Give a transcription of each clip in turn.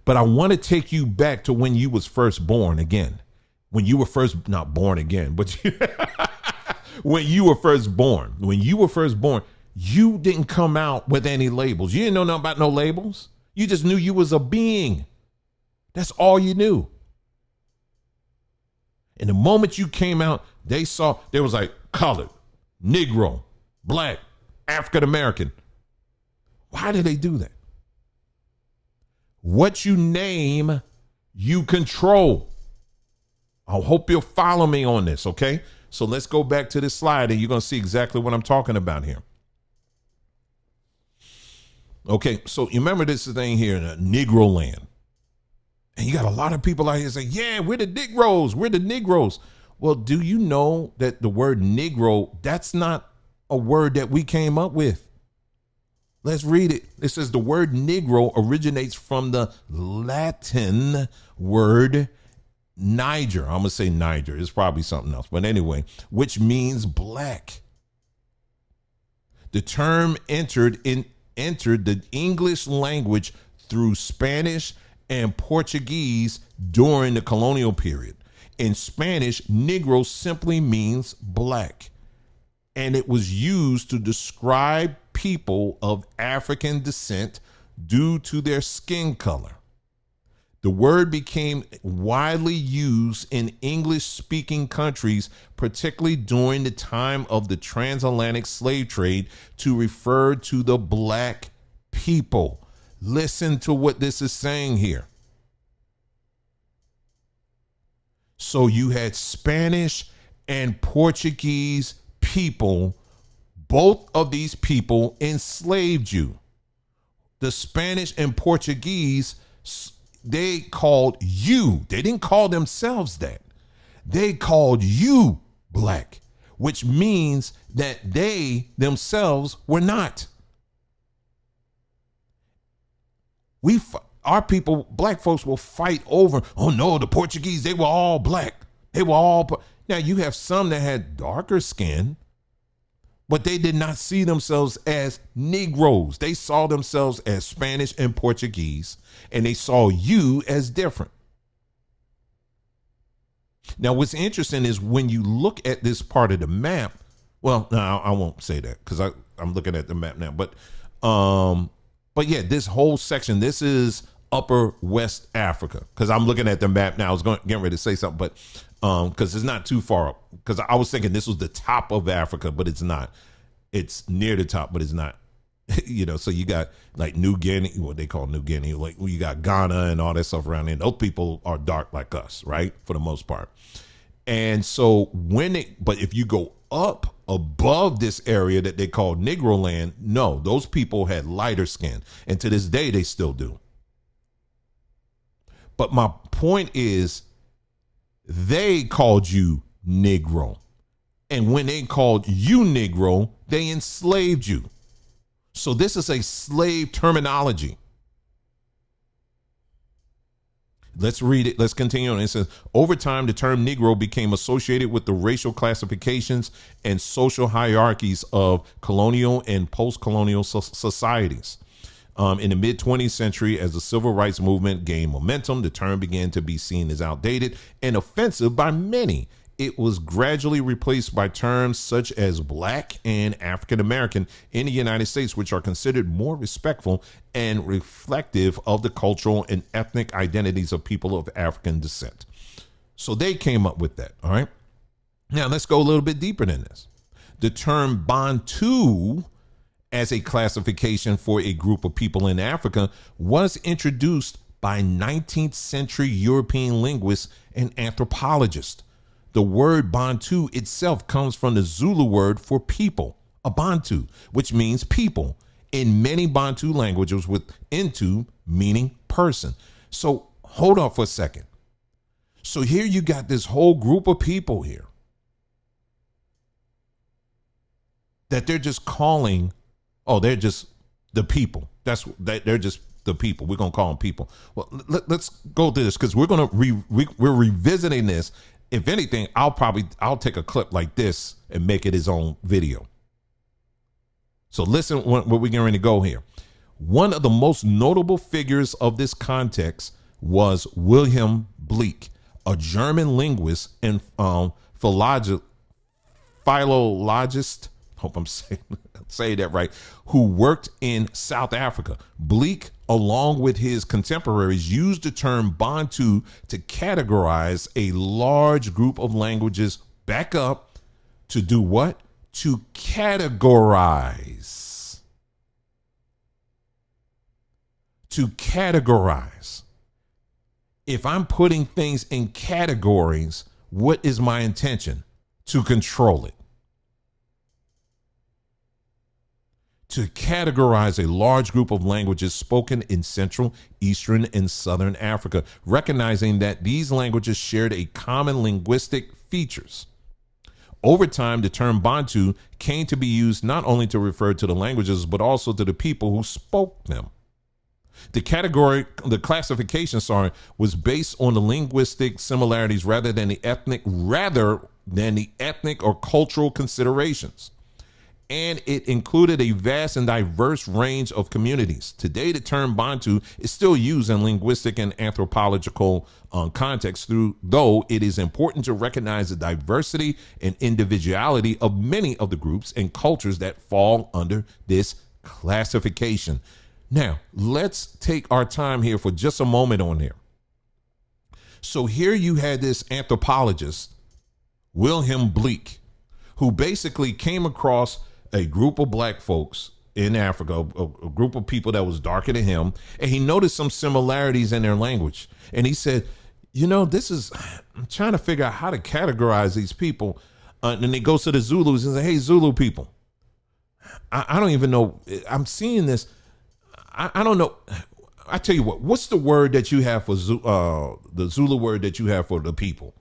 But I want to take you back to when you was first born again. When you were first, not born again, but when you were first born. When you were first born, you didn't come out with any labels. You didn't know nothing about no labels. You just knew you was a being. That's all you knew. And the moment you came out, they was like colored, Negro, black, African American. Why do they do that? What you name, you control. I hope you'll follow me on this, okay? So let's go back to this slide and you're going to see exactly what I'm talking about here. Okay, so you remember this thing here in Negro land. And you got a lot of people out here saying, yeah, we're the Negroes. We're the Negroes. Well, do you know that the word Negro, that's not a word that we came up with? Let's read it. It says the word Negro originates from the Latin word Niger. I'm going to say Niger. It's probably something else. But anyway, which means black. The term entered the English language through Spanish and Portuguese during the colonial period. In Spanish, Negro simply means black, and it was used to describe people of African descent due to their skin color. The word became widely used in English-speaking countries, particularly during the time of the transatlantic slave trade, to refer to the black people. Listen to what this is saying here. So you had Spanish and Portuguese people. Both of these people enslaved you. The Spanish and Portuguese, they called you. They didn't call themselves that. They called you black, which means that they themselves were not. Our people, black folks, will fight over, oh no, the Portuguese, they were all black. They were all. Now you have some that had darker skin, but they did not see themselves as Negroes. They saw themselves as Spanish and Portuguese, and they saw you as different. Now, what's interesting is when you look at this part of the map, well, no, I won't say that because I'm looking at the map now, but yeah, this whole section, this is Upper West Africa, because I'm looking at the map now. I was getting ready to say something, but because it's not too far up, because I was thinking this was the top of Africa, but it's not. It's near the top, but it's not. You know, so you got like New Guinea, what they call New Guinea, like you got Ghana and all that stuff around there. Those people are dark like us, right? For the most part. And so but if you go up above this area that they call Negro land, no, those people had lighter skin. And to this day, they still do. But my point is, they called you Negro. And when they called you Negro, they enslaved you. So this is a slave terminology. Let's read it. Let's continue on. It says, over time, the term Negro became associated with the racial classifications and social hierarchies of colonial and post-colonial societies. In the mid-20th century, as the civil rights movement gained momentum, the term began to be seen as outdated and offensive by many. It was gradually replaced by terms such as black and African American in the United States, which are considered more respectful and reflective of the cultural and ethnic identities of people of African descent. So they came up with that. All right. Now let's go a little bit deeper than this. The term BanTube, as a classification for a group of people in Africa, was introduced by 19th century European linguists and anthropologists. The word Bantu itself comes from the Zulu word for people, a Bantu, which means people. In many Bantu languages, with Intu meaning person. So hold on for a second. So here you got this whole group of people here that they're just calling, oh, they're just the people. They're just the people. We're gonna call them people. Well, let's go through this because we're revisiting this. If anything, I'll take a clip like this and make it his own video. So listen, what we're going to go here. One of the most notable figures of this context was Wilhelm Bleek, a German linguist and philologist, hope I'm saying that right, who worked in South Africa. Bleek, along with his contemporaries, used the term Bantu to categorize a large group of languages. Back up. To do what? To categorize. To categorize. If I'm putting things in categories, what is my intention? To control it. To categorize a large group of languages spoken in Central, Eastern, and Southern Africa, recognizing that these languages shared a common linguistic features. Over time, the term Bantu came to be used not only to refer to the languages, but also to the people who spoke them. The classification, was based on the linguistic similarities rather than the ethnic or cultural considerations. And it included a vast and diverse range of communities. Today, the term Bantu is still used in linguistic and anthropological contexts, though it is important to recognize the diversity and individuality of many of the groups and cultures that fall under this classification. Now, let's take our time here for just a moment on there. So here you had this anthropologist, Wilhelm Bleek, who basically came across a group of black folks in Africa, a group of people that was darker than him, and he noticed some similarities in their language. And he said, I'm trying to figure out how to categorize these people. And then he goes to the Zulus and says, hey, Zulu people, I don't even know. I'm seeing this. I don't know. I tell you what's the word that you have for the Zulu word that you have for the people?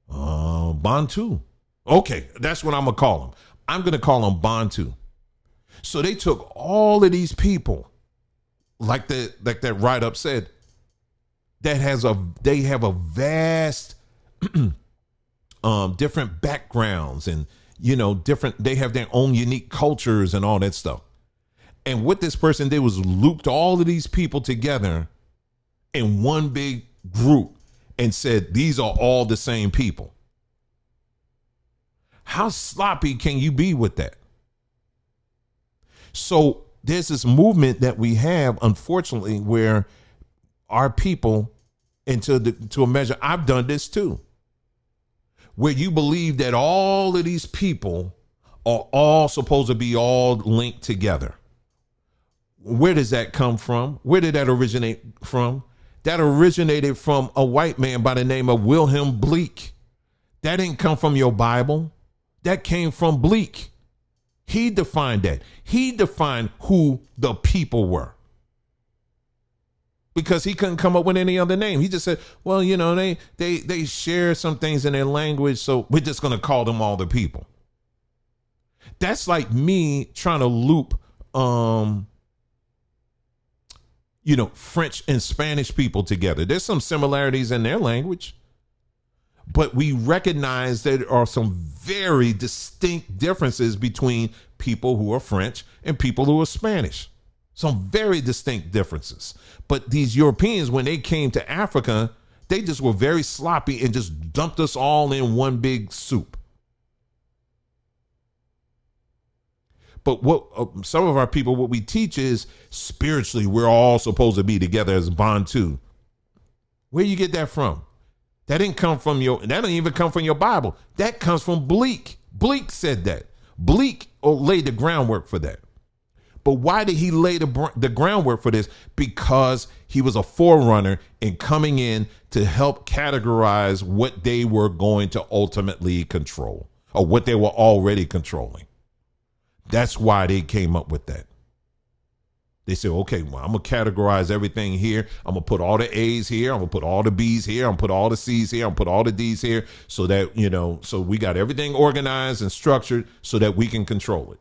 Bantu. Okay, that's what I'm going to call them. I'm going to call them Bantu. So they took all of these people, like that write-up said, they have a vast different backgrounds and, they have their own unique cultures and all that stuff. And what this person did was looped all of these people together in one big group and said, these are all the same people. How sloppy can you be with that? So there's this movement that we have, unfortunately, where our people, and to a measure, I've done this too, where you believe that all of these people are all supposed to be all linked together. Where does that come from? Where did that originate from? That originated from a white man by the name of Wilhelm Bleek. That didn't come from your Bible. That came from Bleek. He defined that. He defined who the people were. Because he couldn't come up with any other name. He just said, well, they share some things in their language, so we're just going to call them all the people. That's like me trying to loop French and Spanish people together. There's some similarities in their language, but we recognize there are some very distinct differences between people who are French and people who are Spanish. Some very distinct differences. But these Europeans, when they came to Africa, they just were very sloppy and just dumped us all in one big soup. But what some of our people, what we teach is spiritually, we're all supposed to be together as Bantu. Where you get that from? That didn't even come from your Bible. That comes from Bleek. Bleek said that. Bleek laid the groundwork for that. But why did he lay the groundwork for this? Because he was a forerunner in coming in to help categorize what they were going to ultimately control, or what they were already controlling. That's why they came up with that. They said, okay, well, I'm going to categorize everything here. I'm going to put all the A's here. I'm going to put all the B's here. I'm going to put all the C's here. I'm going to put all the D's here so that, so we got everything organized and structured so that we can control it.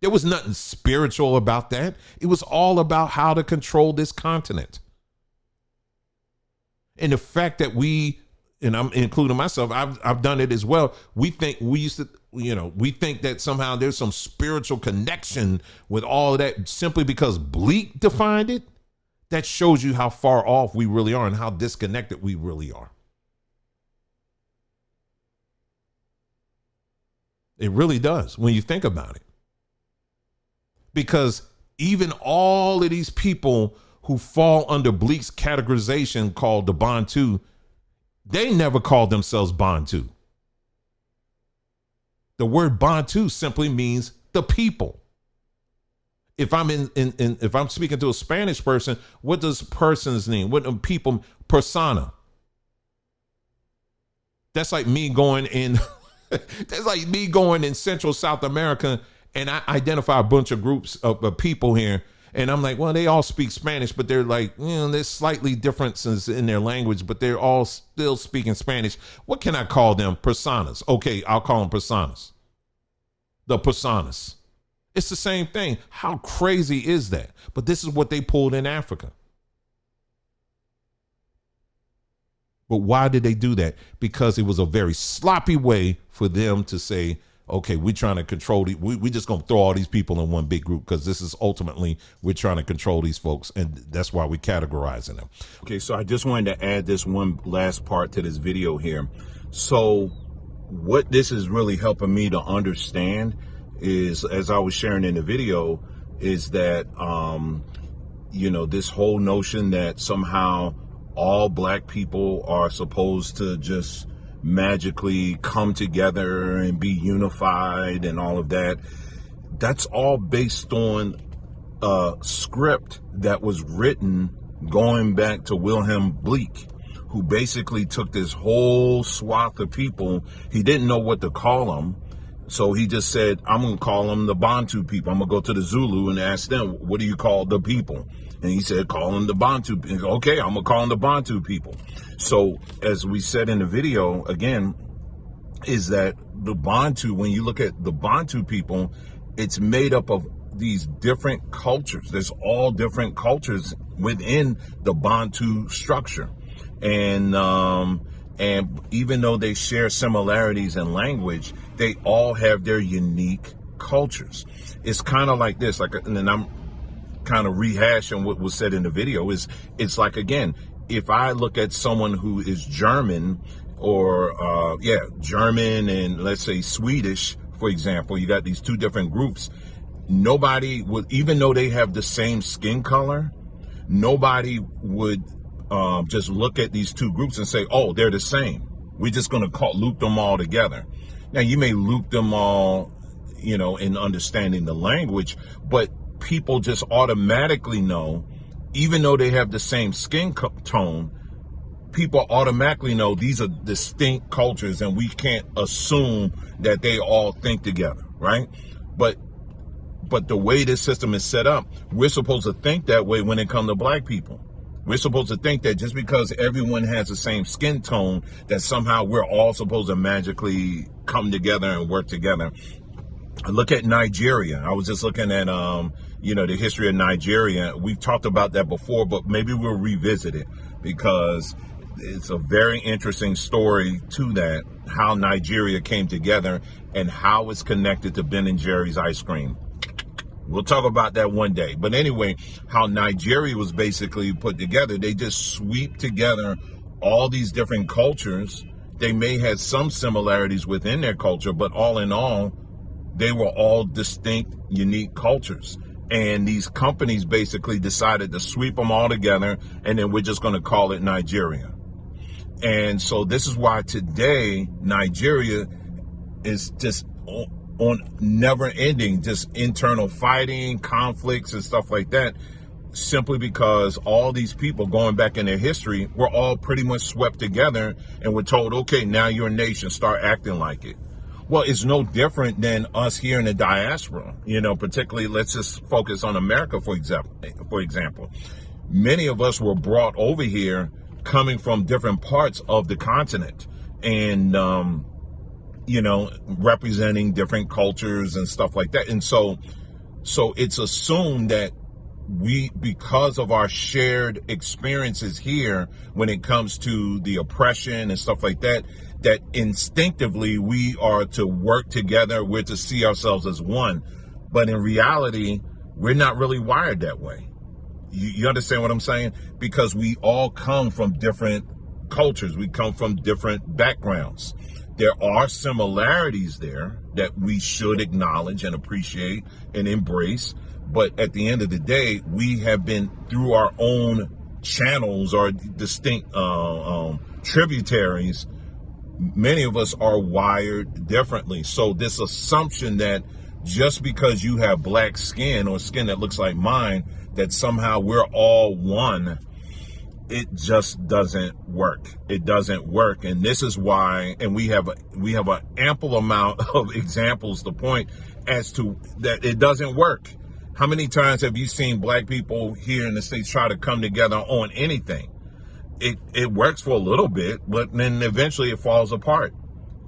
There was nothing spiritual about that. It was all about how to control this continent. And the fact that and I'm including myself, I've done it as well. We think we think that somehow there's some spiritual connection with all of that simply because Bleak defined it. That shows you how far off we really are and how disconnected we really are. It really does when you think about it. Because even all of these people who fall under Bleak's categorization called the BanTube, they never called themselves BanTube. The word BanTube simply means the people. If I'm if I'm speaking to a Spanish person, what does person's name? What do people persona? That's like me going in. That's like me going in Central South America and I identify a bunch of groups of people here. And I'm like, well, they all speak Spanish, but they're like, there's slightly differences in their language, but they're all still speaking Spanish. What can I call them? Personas. Okay, I'll call them personas. The personas. It's the same thing. How crazy is that? But this is what they pulled in Africa. But why did they do that? Because it was a very sloppy way for them to say, okay, we're trying to control we just going to throw all these people in one big group because this is ultimately we're trying to control these folks, and that's why we're categorizing them. Okay, so I just wanted to add this one last part to this video here. So what this is really helping me to understand is, as I was sharing in the video, is that, this whole notion that somehow all black people are supposed to just magically come together and be unified and all of that. That's all based on a script that was written going back to Wilhelm Bleak, who basically took this whole swath of people. He didn't know what to call them. So he just said, I'm going to call them the BanTube people. I'm going to go to the Zulu and ask them, what do you call the people? And he said, call them the BanTube. Okay, I'm going to call them the BanTube people. So as we said in the video, again, is that the BanTube, when you look at the BanTube people, it's made up of these different cultures. There's all different cultures within the BanTube structure. And even though they share similarities in language, they all have their unique cultures. It's kind of like this, and then I'm kind of rehashing what was said in the video. It's like, again, if I look at someone who is German or German and let's say Swedish, for example, you got these two different groups. Nobody would, even though they have the same skin color, nobody would just look at these two groups and say, oh, they're the same. We're just going to loop them all together. Now, you may loop them all, in understanding the language, but people just automatically know, even though they have the same skin tone, people automatically know these are distinct cultures and we can't assume that they all think together, right? But the way this system is set up, we're supposed to think that way when it comes to black people. We're supposed to think that just because everyone has the same skin tone, that somehow we're all supposed to magically come together and work together. Look at Nigeria. I was just looking at, the history of Nigeria. We've talked about that before, but maybe we'll revisit it because it's a very interesting story to that, how Nigeria came together and how it's connected to Ben & Jerry's ice cream. We'll talk about that one day. But anyway, how Nigeria was basically put together, they just sweep together all these different cultures. They may have some similarities within their culture, but all in all, they were all distinct, unique cultures. And these companies basically decided to sweep them all together, and then we're just going to call it Nigeria. And so this is why today Nigeria is just on never ending, just internal fighting, conflicts and stuff like that, simply because all these people going back in their history were all pretty much swept together and were told, okay, now you're a nation, start acting like it. Well, it's no different than us here in the diaspora, particularly let's just focus on America, for example. Many of us were brought over here coming from different parts of the continent and, representing different cultures and stuff like that. And so it's assumed that because of our shared experiences here when it comes to the oppression and stuff like that, that instinctively we are to work together, we're to see ourselves as one. But in reality, we're not really wired that way. You understand what I'm saying? Because we all come from different cultures. We come from different backgrounds. There are similarities there that we should acknowledge and appreciate and embrace. But at the end of the day, we have been through our own channels or distinct tributaries. Many of us are wired differently. So this assumption that just because you have black skin or skin that looks like mine, that somehow we're all one, it just doesn't work. It doesn't work. And this is why, and we have an ample amount of examples to point as to that it doesn't work. How many times have you seen black people here in the States try to come together on anything? It works for a little bit, but then eventually it falls apart.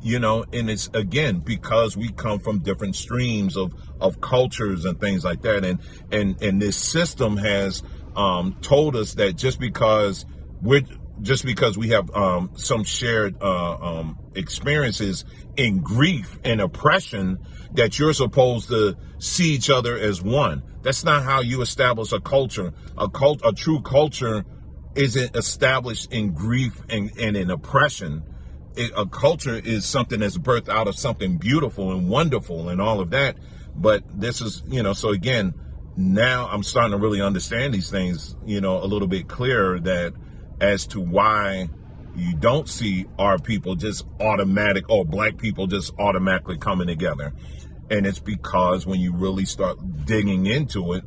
And it's, again, because we come from different streams of cultures and things like that. And this system has told us that just because we have some shared experiences in grief and oppression, that you're supposed to see each other as one. That's not how you establish a culture. A true culture isn't established in grief and in oppression. A culture is something that's birthed out of something beautiful and wonderful and all of that. But this is, so again, now I'm starting to really understand these things, a little bit clearer, that as to why you don't see our people just black people just automatically coming together. And it's because when you really start digging into it,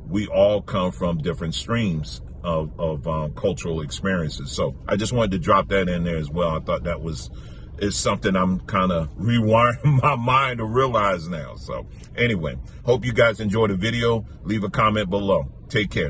we all come from different streams of cultural experiences. So I just wanted to drop that in there as well. I thought that is something I'm kind of rewiring my mind to realize now. So anyway, hope you guys enjoyed the video. Leave a comment below. Take care now.